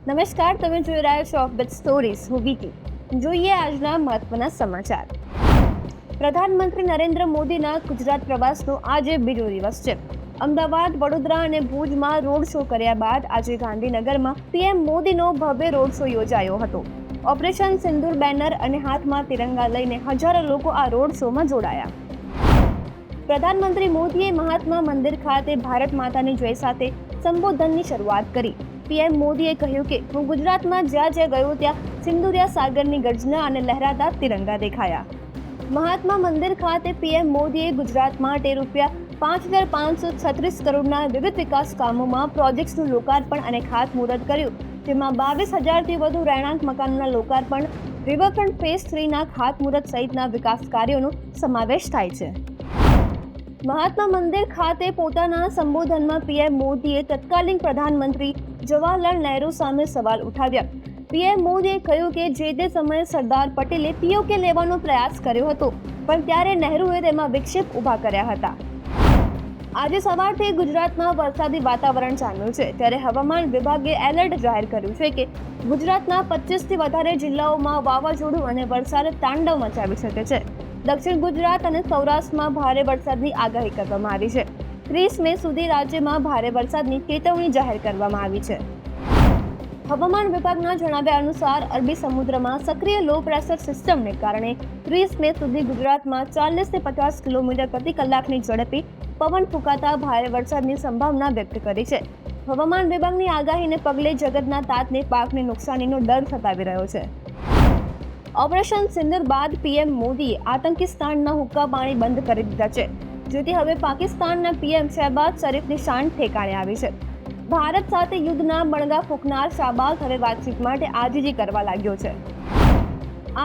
નમસ્કાર, તમે જોઈ રહ્યા છો ઓફ બીટ સ્ટોરીઝ. હું વિકી. જોઈએ આજના મહત્વના સમાચાર. પ્રધાનમંત્રી નરેન્દ્ર મોદીના ગુજરાત પ્રવાસનો આજે બીજો દિવસ છે. અમદાવાદ, વડોદરા અને ભુજમાં રોડ શો કર્યા બાદ આજે ગાંધીનગરમાં પીએમ મોદીનો ભવ્ય રોડ શો યોજાયો હતો. ઓપરેશન સિંદૂર બેનર અને હાથમાં તિરંગા લઈને હજારો લોકો આ રોડ શોમાં જોડાયા. પ્રધાનમંત્રી મોદીએ મહાત્મા મંદિર ખાતે ભારત માતાની જય સાથે સંબોધનની શરૂઆત કરી. પીએમ મોદીએ કહ્યું કે હું ગુજરાતમાં જ્યાં જ્યાં ગયો ત્યાં સિંદુરિયા સાગરની ગર્જના અને લહેરાતા તિરંગા દેખાયા. મહાત્મા મંદિર ખાતે પીએમ મોદીએ ગુજરાત માટે ₹5,536 કરોડના વિવિધ વિકાસ કામોમાં પ્રોજેક્ટ્સનું લોકાર્પણ અને ખાતમુહૂર્ત કર્યું, જેમાં 22,000થી વધુ રહેણાંક મકાનોના લોકાર્પણ, રિવરફ્રન્ટ ફેઝ 3ના ખાતમુહૂર્ત સહિતના વિકાસ કાર્યોનો સમાવેશ થાય છે. મહાત્મા મંદિર ખાતે પોતાના સંબોધનમાં પીએમ મોદીએ તત્કાલીન પ્રધાનમંત્રી જવાહરલાલ નહેરુ સામે સવાલ ઉઠાવ્યા. પીએમ મોદીએ કહ્યું કે જે તે સમયે સરદાર પટેલે પીઓકે લેવાનો પ્રયાસ કર્યો હતો, પણ ત્યારે નહેરુએ તેમાં વિક્ષેપ ઊભા કર્યા હતા. આજે સવારથી ગુજરાતમાં વરસાદી વાતાવરણ જામ્યું છે, ત્યારે હવામાન વિભાગે એલર્ટ જાહેર કર્યું છે કે ગુજરાતના 25થી વધારે જિલ્લાઓમાં વાવાઝોડું અને વરસાદ તાંડવ મચાવી શકે છે. દક્ષિણ ગુજરાત અને સૌરાષ્ટ્રમાં ભારે વરસાદની આગાહી કરવામાં આવી છે. 30 મે સુધી રાજ્યમાં ભારે વરસાદની ચેતવણી જાહેર કરવામાં આવી છે. હવામાન વિભાગના જણાવ્યા અનુસાર અરબી સમુદ્રમાં સક્રિય લો પ્રેશર સિસ્ટમને કારણે 30 મે સુધી ગુજરાતમાં 40થી 50 કિલોમીટર પ્રતિ કલાકની ઝડપે પવન ફૂંકાતા ભારે વરસાદની સંભાવના વ્યક્ત કરી છે. હવામાન વિભાગની આગાહીને પગલે જગતના તાતને પાકને નુકસાનીનો ડર સતાવી રહ્યો છે. ઓપરેશન સિંદૂર બાદ પીએમ મોદીએ આતંકી સ્થાનના હુક્કા પાણી બંધ કરી દીધા છે, જેથી હવે પાકિસ્તાનના પીએમ શહેબાઝ શરીફની શાન ઠેકાણે આવી છે. ભારત સાથે યુદ્ધના બણગા ફૂંકનાર શાહબાઝ હવે વાતચીત માટે આજીજી કરવા લાગ્યો છે.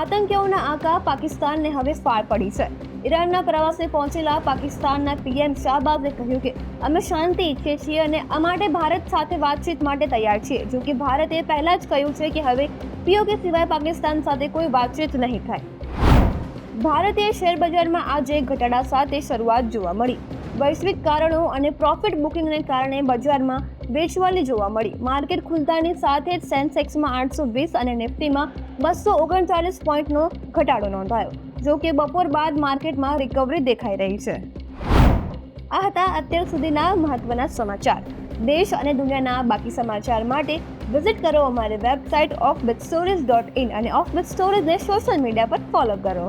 આતંકીઓના આંકા પાકિસ્તાનને હવે ફાળ પડી છે. ઈરાનના પ્રવાસે પહોંચેલા પાકિસ્તાનના પીએમ શાહબાઝે કહ્યું કે અમે શાંતિ ઈચ્છીએ છીએ અને આ માટે ભારત સાથે વાતચીત માટે તૈયાર છીએ. જો કે ભારતે પહેલા જ કહ્યું છે કે હવે પીઓકે સિવાય પાકિસ્તાન સાથે કોઈ વાતચીત નહીં થાય. ભારતીય શેર બજારમાં આજે ઘટાડા સાથે શરૂઆત જોવા મળી. વૈશ્વિક કારણો અને પ્રોફિટ બુકિંગને કારણે બજારમાં વેચવાલી જોવા મળી. માર્કેટ ખુલતાની સાથે જ સેન્સેક્સમાં 820 અને નિફ્ટીમાં 239 પોઈન્ટનો ઘટાડો નોંધાયો. જો કે બપોર બાદ માર્કેટમાં રિકવરી દેખાઈ રહી છે. આ હતા અત્યાર સુધીના મહત્વના સમાચાર. દેશ અને દુનિયાના બાકી સમાચાર માટે વિઝિટ કરો અમારી વેબસાઇટ offbitstories.in અને ઓફ બીટ સ્ટોરીઝને સોશિયલ મીડિયા પર ફોલો કરો.